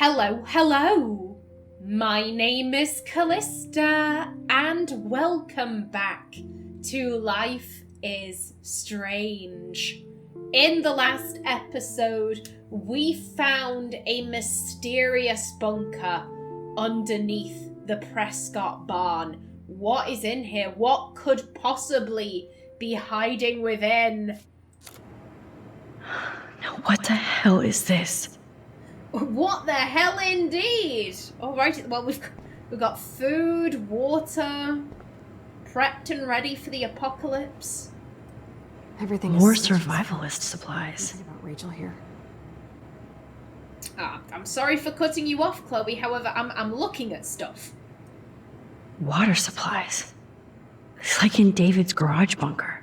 Hello. My name is Callista, and welcome back to Life is Strange. In the last episode, we found a mysterious bunker underneath the Prescott barn. What is in here? What could possibly be hiding within? Now what the hell is this? What the hell indeed? Alright, well we've got food, water, prepped and ready for the apocalypse. Everything More is survivalist supplies. Something about Rachel here. I'm sorry for cutting you off, Chloe. However, I'm looking at stuff. Water supplies. It's like in David's garage bunker.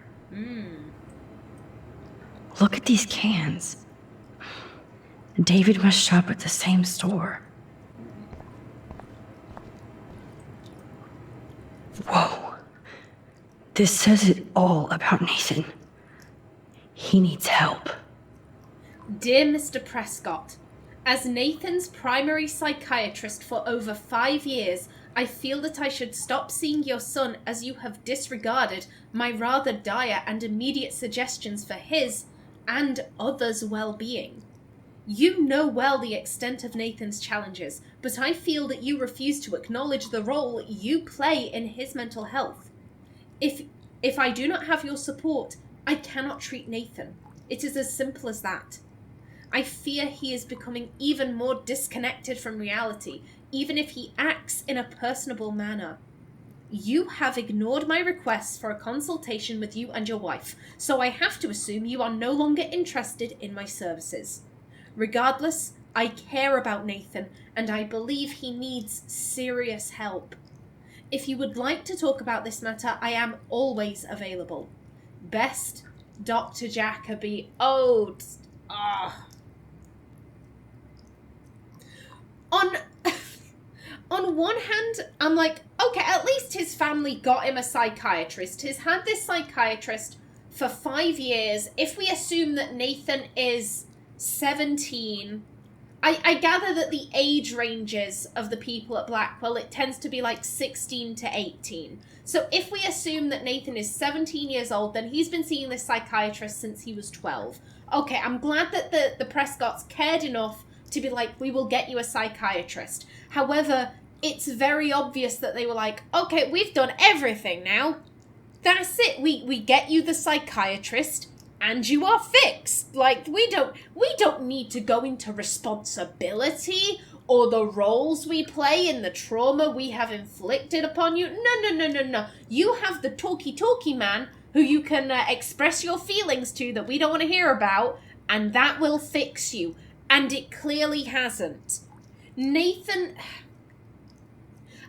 Look at these cans. David must shop at the same store. Whoa. This says it all about Nathan. He needs help. Dear Mr. Prescott, as Nathan's primary psychiatrist for over 5 years, I feel that I should stop seeing your son as you have disregarded my rather dire and immediate suggestions for his and others' well-being. You know well the extent of Nathan's challenges, but I feel that you refuse to acknowledge the role you play in his mental health. If I do not have your support, I cannot treat Nathan. It is as simple as that. I fear he is becoming even more disconnected from reality, even if he acts in a personable manner. You have ignored my requests for a consultation with you and your wife, so I have to assume you are no longer interested in my services. Regardless, I care about Nathan, and I believe he needs serious help. If you would like to talk about this matter, I am always available. Best, Dr. Jacoby. On one hand, I'm like, okay, at least his family got him a psychiatrist. He's had this psychiatrist for 5 years. If we assume that Nathan is 17, I gather that the age ranges of the people at Blackwell, it tends to be like 16 to 18. So if we assume that Nathan is 17 years old, then he's been seeing this psychiatrist since he was 12. Okay, I'm glad that the Prescotts cared enough to be like, we will get you a psychiatrist. However, it's very obvious that they were like, okay, we've done everything now. That's it. We get you the psychiatrist and you are fixed. Like, we don't need to go into responsibility or the roles we play in the trauma we have inflicted upon you. No. You have the talky man who you can express your feelings to that we don't want to hear about, and that will fix you. And it clearly hasn't. Nathan...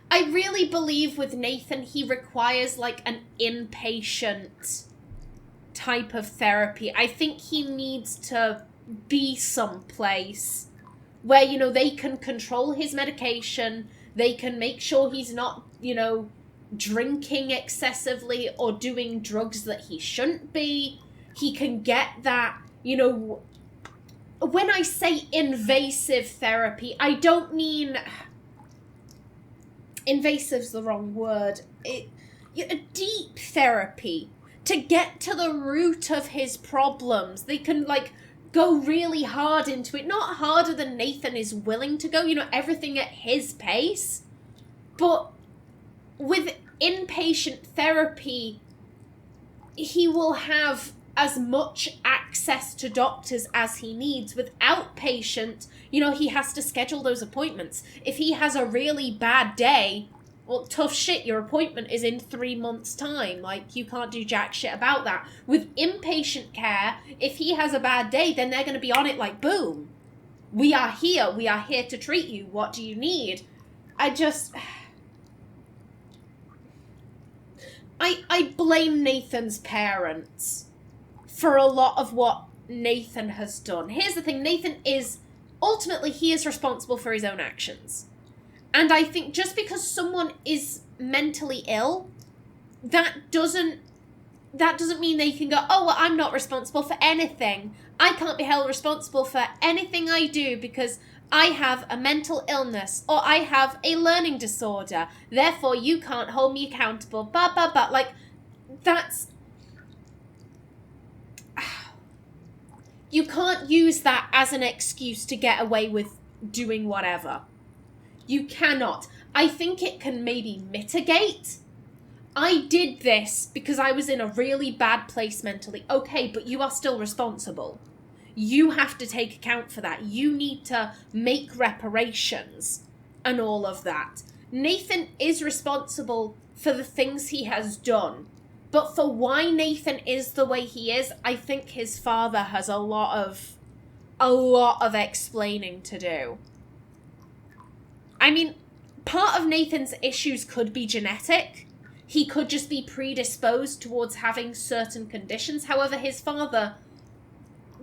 I really believe with Nathan, he requires like an inpatient type of therapy. I think he needs to be someplace where, they can control his medication. They can make sure he's not, drinking excessively or doing drugs that he shouldn't be. He can get that, when I say invasive therapy, I don't mean... Invasive's the wrong word. A deep therapy to get to the root of his problems. They can, go really hard into it. Not harder than Nathan is willing to go, everything at his pace. But with inpatient therapy, he will have as much access to doctors as he needs. With outpatient, he has to schedule those appointments. If he has a really bad day, well, tough shit, your appointment is in 3 months' time. You can't do jack shit about that. With inpatient care, if he has a bad day, then they're going to be on it like, boom. We are here to treat you. What do you need? I blame Nathan's parents for a lot of what Nathan has done. Here's the thing, Nathan is, ultimately, he is responsible for his own actions. And I think just because someone is mentally ill, that doesn't mean they can go, oh, well, I'm not responsible for anything. I can't be held responsible for anything I do because I have a mental illness, or I have a learning disorder, therefore you can't hold me accountable, blah, blah, blah. Like, that's... You can't use that as an excuse to get away with doing whatever. You cannot. I think it can maybe mitigate. I did this because I was in a really bad place mentally. Okay, but you are still responsible. You have to take account for that. You need to make reparations and all of that. Nathan is responsible for the things he has done. But for why Nathan is the way he is, I think his father has a lot of explaining to do. I mean, part of Nathan's issues could be genetic. He could just be predisposed towards having certain conditions. However, his father,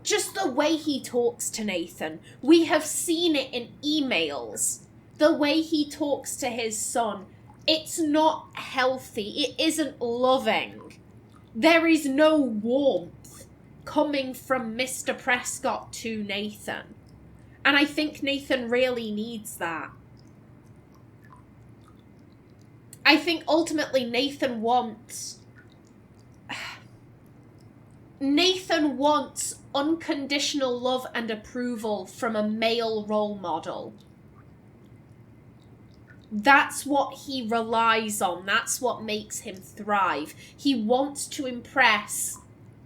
just the way he talks to Nathan, we have seen it in emails. The way he talks to his son, it's not healthy. It isn't loving. There is no warmth coming from Mr. Prescott to Nathan. And I think Nathan really needs that. I think ultimately Nathan wants unconditional love and approval from a male role model. That's what he relies on. That's what makes him thrive. He wants to impress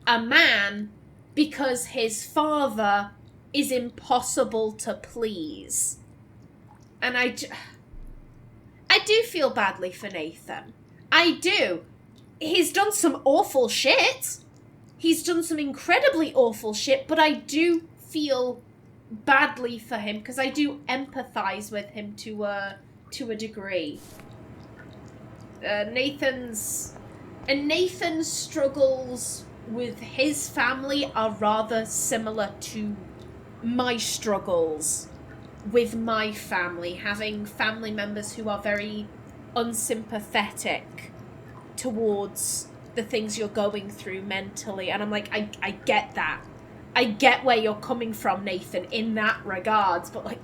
a man because his father is impossible to please. And I do feel badly for Nathan. I do. He's done some awful shit. He's done some incredibly awful shit, but I do feel badly for him because I do empathize with him to a degree. Nathan's struggles with his family are rather similar to my struggles with my family, having family members who are very unsympathetic towards the things you're going through mentally. And I'm like, I get that. I get where you're coming from, Nathan, in that regards, but like,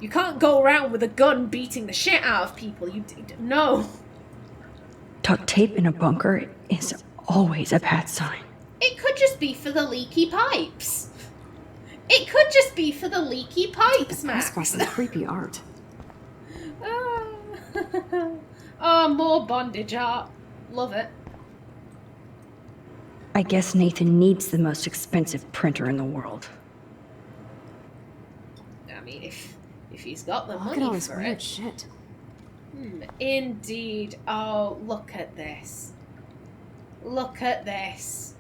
you can't go around with a gun beating the shit out of people. No. Duct tape in a bunker is always a bad sign. It could just be for the leaky pipes. It could just be for the leaky pipes, Max. That's got some creepy art. Oh, more bondage art. Love it. I guess Nathan needs the most expensive printer in the world. I mean, if he's got the Look money at all this for weird it. shit. Indeed. Oh, look at this. Look at this.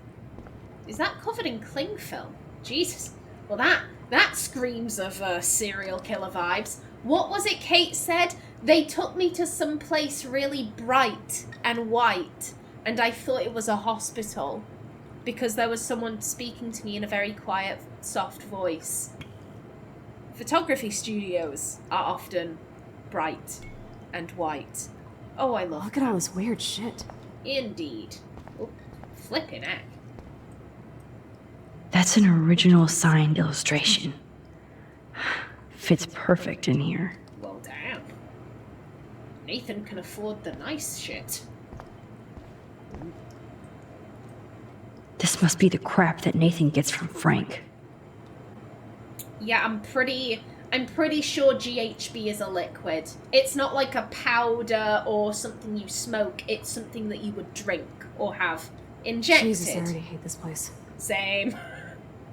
Is that covered in cling film? Jesus. Well, that screams of serial killer vibes. What was it Kate said? They took me to some place really bright and white, and I thought it was a hospital because there was someone speaking to me in a very quiet, soft voice. Photography studios are often bright and white. Oh, I love Look at all this weird shit. Indeed. Oh, flipping heck. That's an original signed illustration. Fits perfect in here. Well, damn. Nathan can afford the nice shit. This must be the crap that Nathan gets from Frank. Yeah, I'm pretty sure GHB is a liquid. It's not like a powder or something you smoke. It's something that you would drink or have injected. Jesus, I already hate this place. Same.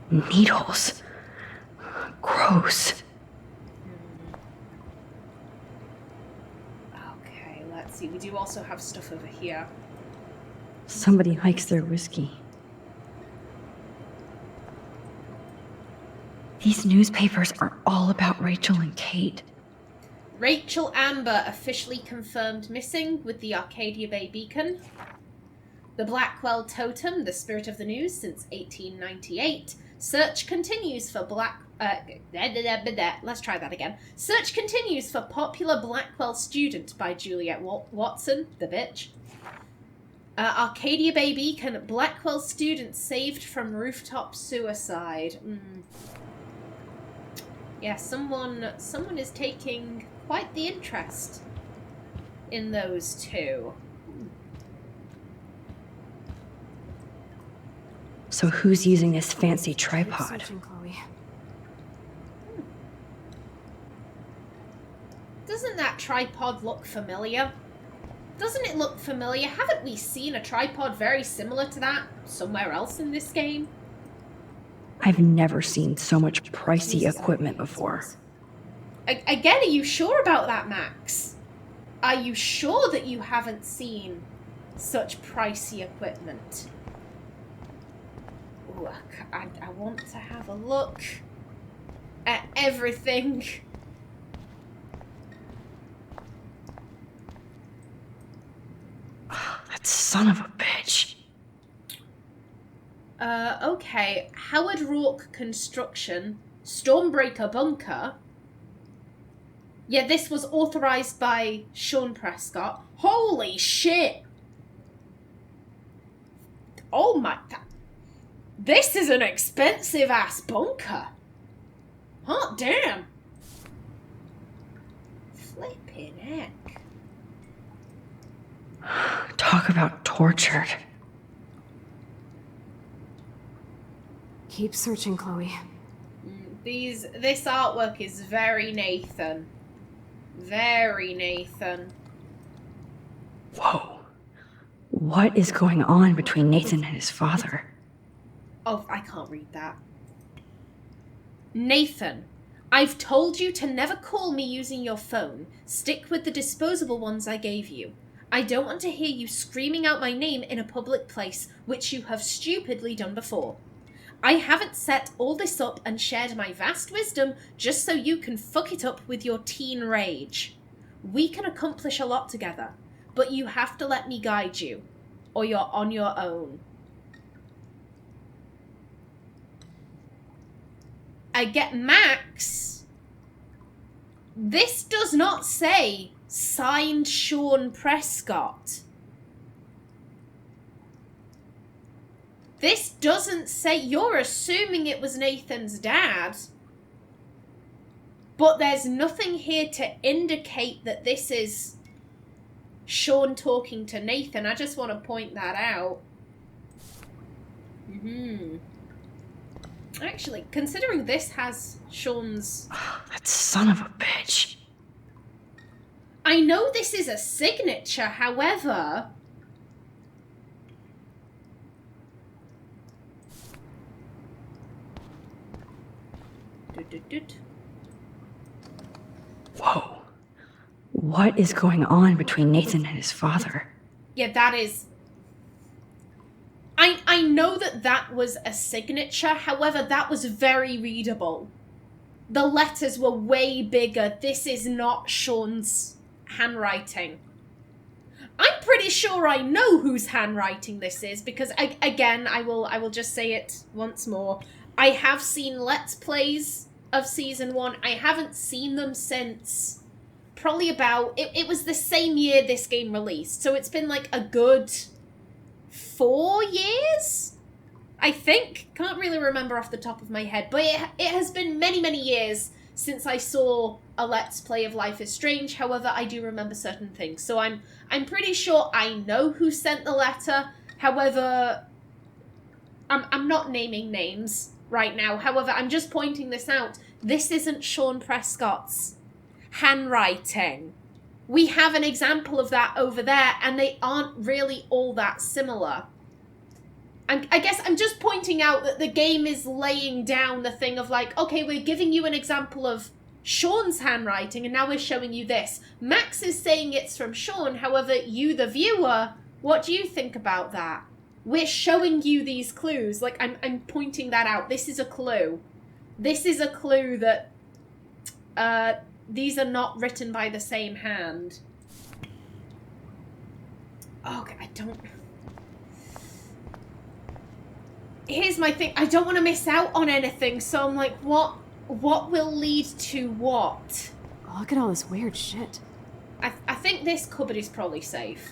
Needles. Gross. Okay, let's see. We do also have stuff over here. Somebody likes their whiskey. These newspapers are all about Rachel and Kate. Rachel Amber officially confirmed missing with the Arcadia Bay Beacon. The Blackwell Totem, the spirit of the news since 1898. Search continues for let's try that again. Search continues for popular Blackwell student by Juliet Watson, the bitch. Arcadia Bay Beacon, Blackwell student saved from rooftop suicide. Yeah, someone is taking quite the interest in those two. So who's using this fancy Keep tripod? searching, Chloe. Doesn't that tripod look familiar? Doesn't it look familiar? Haven't we seen a tripod very similar to that somewhere else in this game? I've never seen so much pricey Jesus, I equipment hate this before. place. Again, are you sure about that, Max? Are you sure that you haven't seen such pricey equipment? Ooh, I want to have a look at everything. That son of a bitch. Okay. Howard Rourke Construction, Stormbreaker Bunker. Yeah, this was authorized by Sean Prescott. Holy shit! Oh my... This is an expensive-ass bunker. Hot damn. Flippin' heck. Talk about tortured. Keep searching, Chloe. This artwork is very Nathan. Very Nathan. Whoa. What is going on between Nathan and his father? Oh, I can't read that. Nathan, I've told you to never call me using your phone. Stick with the disposable ones I gave you. I don't want to hear you screaming out my name in a public place, which you have stupidly done before. I haven't set all this up and shared my vast wisdom just so you can fuck it up with your teen rage. We can accomplish a lot together, but you have to let me guide you, or you're on your own. I get Max. This does not say signed Sean Prescott. This doesn't say, you're assuming it was Nathan's dad. But there's nothing here to indicate that this is Sean talking to Nathan. I just want to point that out. Actually, considering this has Sean's... That son of a bitch. I know this is a signature, however... Whoa. What is going on between Nathan and his father? Yeah, that is... I know that was a signature, however, that was very readable. The letters were way bigger. This is not Sean's handwriting. I'm pretty sure I know whose handwriting this is, because, again, I will just say it once more. I have seen Let's Plays of Season 1. I haven't seen them since probably about... It was the same year this game released, so it's been like a good 4 years? I think. Can't really remember off the top of my head, but it has been many, many years since I saw a Let's Play of Life is Strange. However, I do remember certain things, so I'm pretty sure I know who sent the letter. However, I'm not naming names right now. However, I'm just pointing this out. This isn't Sean Prescott's handwriting. We have an example of that over there, and they aren't really all that similar. And I guess I'm just pointing out that the game is laying down the thing of like, okay, we're giving you an example of Sean's handwriting, and now we're showing you this. Max is saying it's from Sean, however, you, the viewer, what do you think about that? We're showing you these clues. Like, I'm pointing that out. This is a clue. This is a clue that these are not written by the same hand. Okay, I don't... Here's my thing. I don't want to miss out on anything, so I'm like, what will lead to what? Oh, look at all this weird shit. I think this cupboard is probably safe.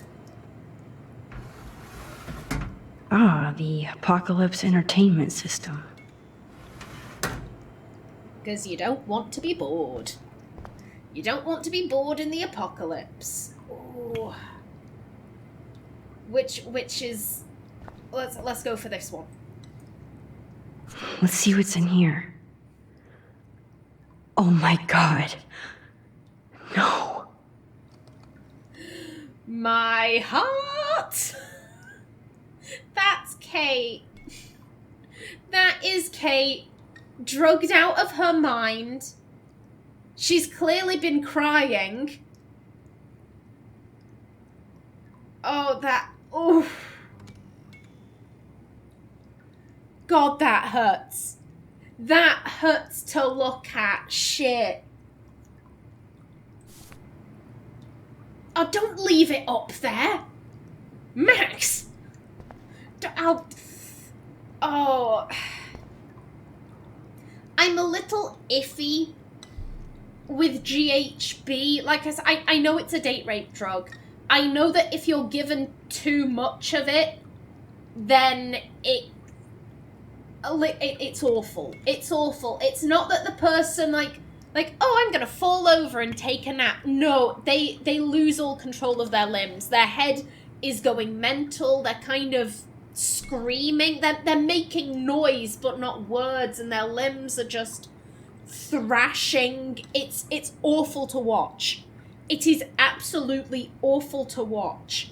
Ah, the Apocalypse Entertainment System. Because you don't want to be bored. You don't want to be bored in the apocalypse. Ooh. Which is... Let's go for this one. Let's see what's in here. Oh my god. No. My heart! That's Kate. That is Kate, drugged out of her mind. She's clearly been crying. Oh, that... Oh. God, that hurts. That hurts to look at. Shit. Oh, don't leave it up there. Max! Oh. I'm a little iffy with GHB. Like I said, I know it's a date rape drug. I know that if you're given too much of it, then it's awful. It's awful. It's not that the person, like, oh, I'm gonna fall over and take a nap. No, they lose all control of their limbs. Their head is going mental. They're kind of screaming. They're making noise, but not words, and their limbs are just thrashing. It's awful to watch. It is absolutely awful to watch.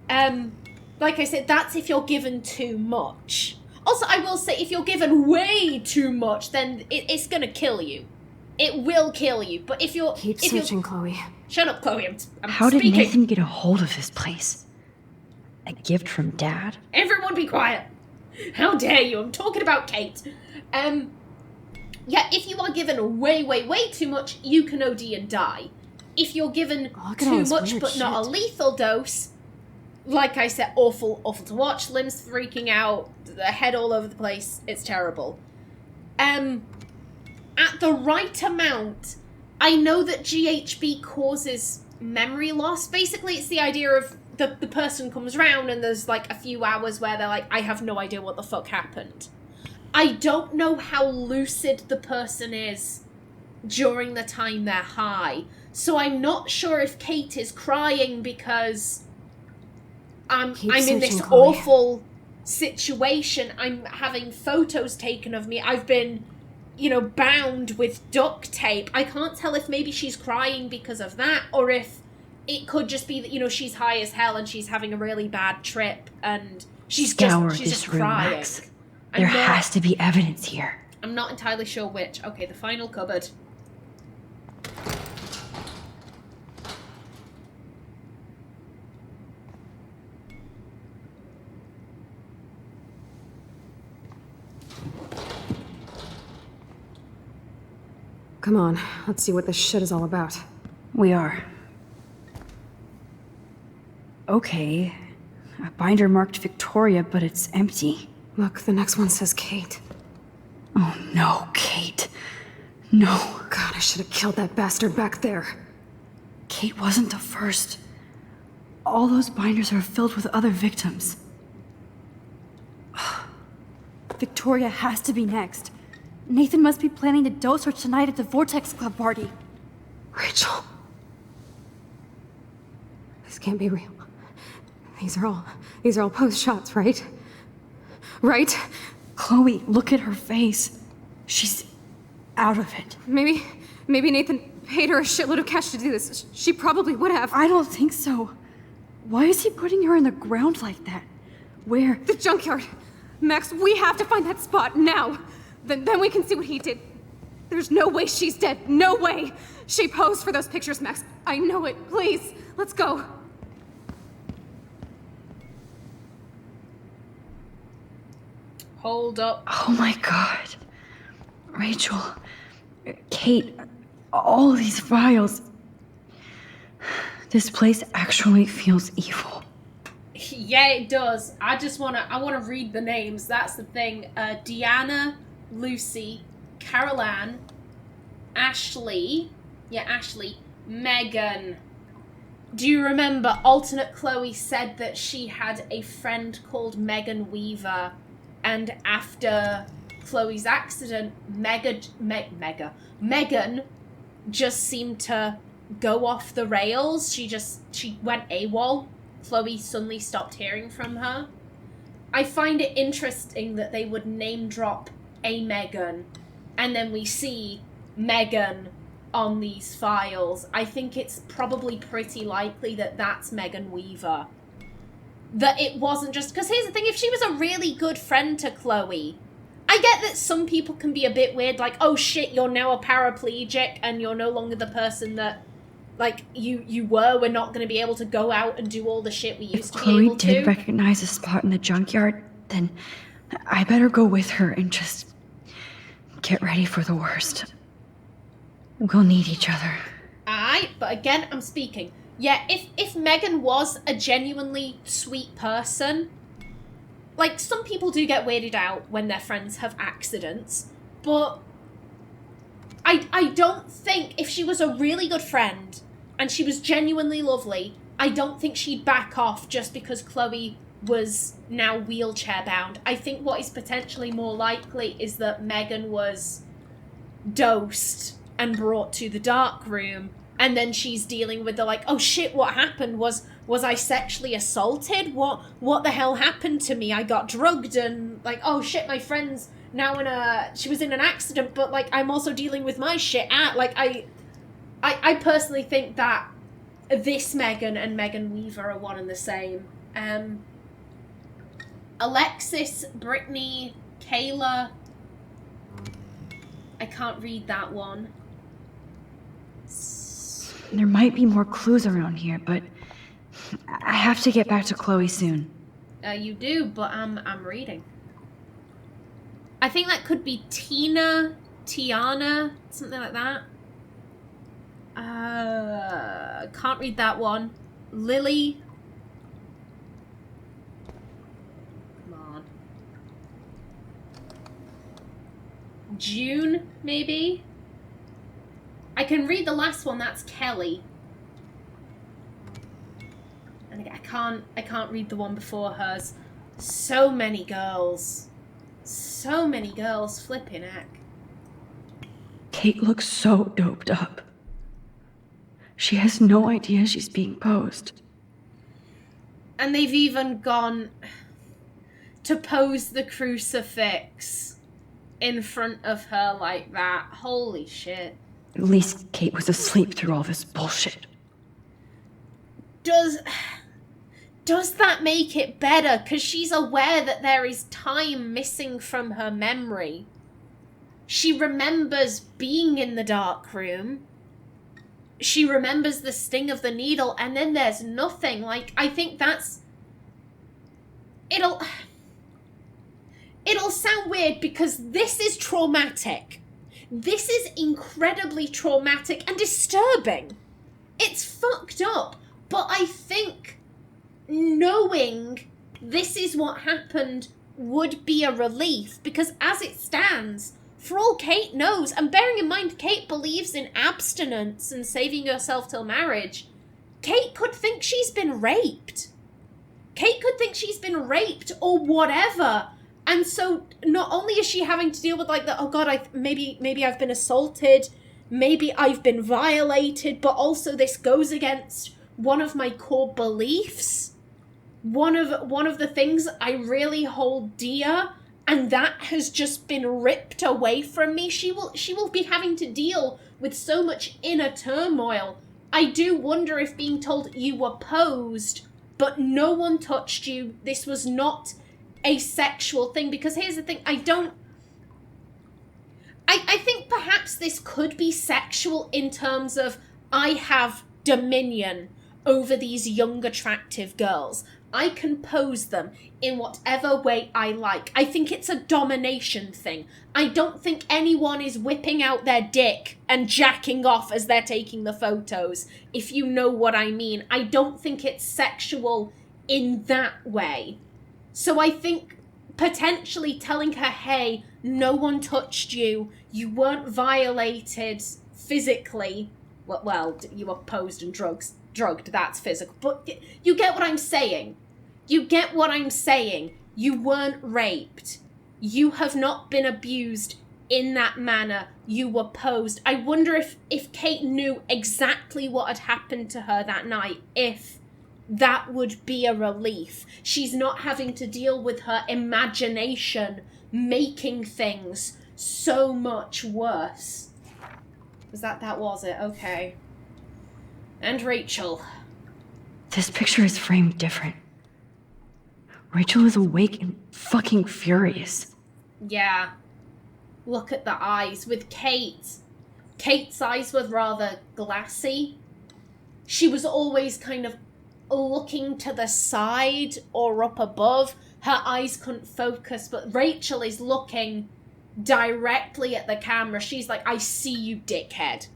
Like I said, that's if you're given too much. Also, I will say, if you're given way too much, then it's gonna kill you. It will kill you. But if you're... Keep searching, Chloe. Shut up, Chloe. I'm How speaking. did Nathan get a hold of this place? A gift from Dad? Everyone be quiet. How dare you? I'm talking about Kate. Yeah, if you are given way, way, way too much, you can OD and die. If you're given too much but not a lethal dose, like I said, awful to watch. Limbs freaking out, the head all over the place. It's terrible. At the right amount, I know that GHB causes memory loss. Basically, it's the idea of the person comes round and there's like a few hours where they're like, I have no idea what the fuck happened. I don't know how lucid the person is during the time they're high. So I'm not sure if Kate is crying because I'm in this awful situation. I'm having photos taken of me. I've been, bound with duct tape. I can't tell if maybe she's crying because of that, or if it could just be that, she's high as hell and she's having a really bad trip and she's just crying. Max. There has to be evidence here. I'm not entirely sure which. Okay, the final cupboard. Come on, let's see what this shit is all about. We are. Okay. A binder marked Victoria, but it's empty. Look, the next one says Kate. Oh no, Kate. No. God, I should have killed that bastard back there. Kate wasn't the first. All those binders are filled with other victims. Victoria has to be next. Nathan must be planning to dose her tonight at the Vortex Club party. Rachel. This can't be real. These are all post shots, right? Right? Chloe, look at her face. She's out of it. Maybe Nathan paid her a shitload of cash to do this. She probably would have. I don't think so. Why is he putting her in the ground like that? Where? The junkyard. Max, we have to find that spot now. Then we can see what he did. There's no way she's dead. No way. She posed for those pictures, Max. I know it. Please, let's go. Hold up. Oh my god. Rachel. Kate. All these files. This place actually feels evil. Yeah, it does. I wanna read the names. That's the thing. Deanna, Lucy, Carol Ann, Ashley, Megan. Do you remember alternate Chloe said that she had a friend called Megan Weaver, and after Chloe's accident, Megan just seemed to go off the rails. She went AWOL. Chloe suddenly stopped hearing from her. I find it interesting that they would name drop a Megan, and then we see Megan on these files. I think it's probably pretty likely that that's Megan Weaver. That it wasn't just... Because here's the thing, if she was a really good friend to Chloe, I get that some people can be a bit weird, like, oh shit, you're now a paraplegic, and you're no longer the person that, like, you were. We're not going to be able to go out and do all the shit we used to be able to. Chloe did recognize a spot in the junkyard, then I better go with her and just get ready for the worst. We'll need each other. Aye, but again, I'm speaking. Yeah, if Megan was a genuinely sweet person, like, some people do get weirded out when their friends have accidents, but I don't think, if she was a really good friend and she was genuinely lovely, I don't think she'd back off just because Chloe was now wheelchair bound. I think what is potentially more likely is that Megan was dosed and brought to the dark room, and then she's dealing with the, like, oh shit, what happened? Was I sexually assaulted? What the hell happened to me? I got drugged, and, like, oh shit, my friend's now she was in an accident, but, like, I'm also dealing with my shit. I personally think that this Megan and Megan Weaver are one and the same. Alexis, Brittany, Kayla. I can't read that one. There might be more clues around here, but I have to get back to Chloe soon. You do, but I'm reading. I think that could be Tina, Tiana, something like that. Can't read that one. Lily. Come on. June, maybe? I can read the last one, that's Kelly. And again, I can't read the one before hers. So many girls. So many girls, flipping heck. Kate looks so doped up. She has no idea she's being posed. And they've even gone to pose the crucifix in front of her like that. Holy shit. At least Kate was asleep through all this bullshit. Does that make it better? Because she's aware that there is time missing from her memory. She remembers being in the dark room. She remembers the sting of the needle, and then there's nothing. Like, I think that's... It'll sound weird because this is traumatic. This is incredibly traumatic and disturbing. It's fucked up. But I think knowing this is what happened would be a relief, because as it stands, for all Kate knows, and bearing in mind Kate believes in abstinence and saving yourself till marriage, Kate could think she's been raped. Kate could think she's been raped or whatever. And so not only is she having to deal with, like, the, oh god, maybe I've been assaulted, maybe I've been violated, but also this goes against one of my core beliefs, one of the things I really hold dear, and that has just been ripped away from me. She will be having to deal with so much inner turmoil. I do wonder if being told you were posed, but no one touched you, this was not a sexual thing, because here's the thing, I think perhaps this could be sexual in terms of I have dominion over these young attractive girls. I can pose them in whatever way I like. I think it's a domination thing. I don't think anyone is whipping out their dick and jacking off as they're taking the photos, if you know what I mean. I don't think it's sexual in that way. So I think potentially telling her, hey, no one touched you, you weren't violated physically, well, you were posed and drugged, that's physical, but you get what I'm saying. You get what I'm saying. You weren't raped. You have not been abused in that manner. You were posed. I wonder if Kate knew exactly what had happened to her that night, if that would be a relief. She's not having to deal with her imagination making things so much worse. That was it? Okay. And Rachel. This picture is framed different. Rachel is awake and fucking furious. Yeah. Look at the eyes. With Kate's eyes were rather glassy. She was always kind of looking to the side or up above. Her eyes couldn't focus, but Rachel is looking directly at the camera. She's like, I see you, dickhead.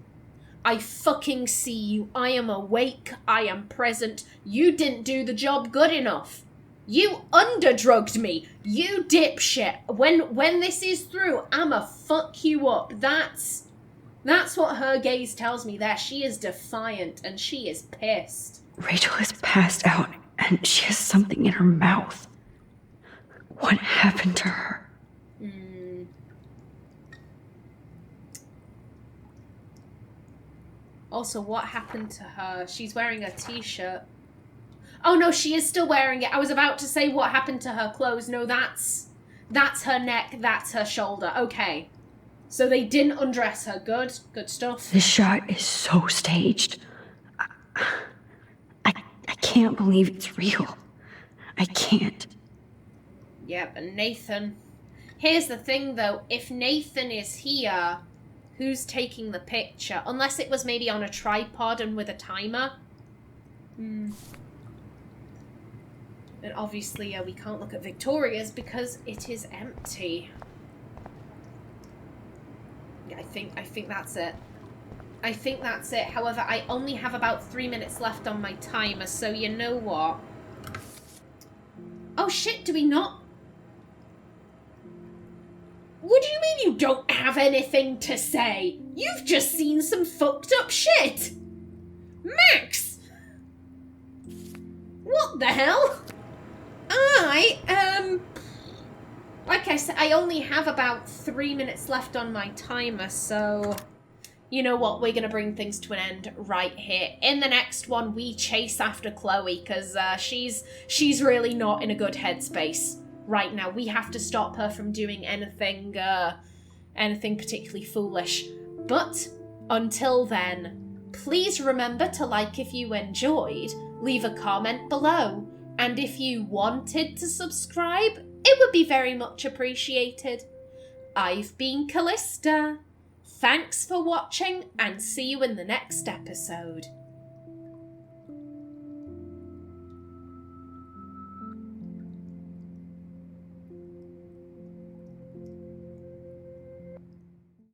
I fucking see you. I am awake. I am present. You didn't do the job good enough. You underdrugged me. You dipshit. When this is through, I'ma fuck you up. That's what her gaze tells me there. She is defiant and she is pissed. Rachel is passed out and she has something in her mouth. What happened to her? Also, what happened to her? She's wearing a t-shirt. Oh no, she is still wearing it. I was about to say what happened to her clothes. No, that's her neck, that's her shoulder. Okay. So they didn't undress her. Good stuff. This shot is so staged. I can't believe it's real. I can't. Yep, and Nathan. Here's the thing though, if Nathan is here, who's taking the picture? Unless it was maybe on a tripod and with a timer. And obviously we can't look at Victoria's because it is empty. Yeah, I think that's it. I think that's it. However, I only have about 3 minutes left on my timer, so you know what? Oh shit, do we not? What do you mean you don't have anything to say? You've just seen some fucked up shit! Max! What the hell? Like I said, I only have about 3 minutes left on my timer, so... You know what, we're gonna bring things to an end right here. In the next one, we chase after Chloe, because she's really not in a good headspace right now. We have to stop her from doing anything particularly foolish. But, until then, please remember to like if you enjoyed, leave a comment below, and if you wanted to subscribe, it would be very much appreciated. I've been Callista. Thanks for watching, and see you in the next episode.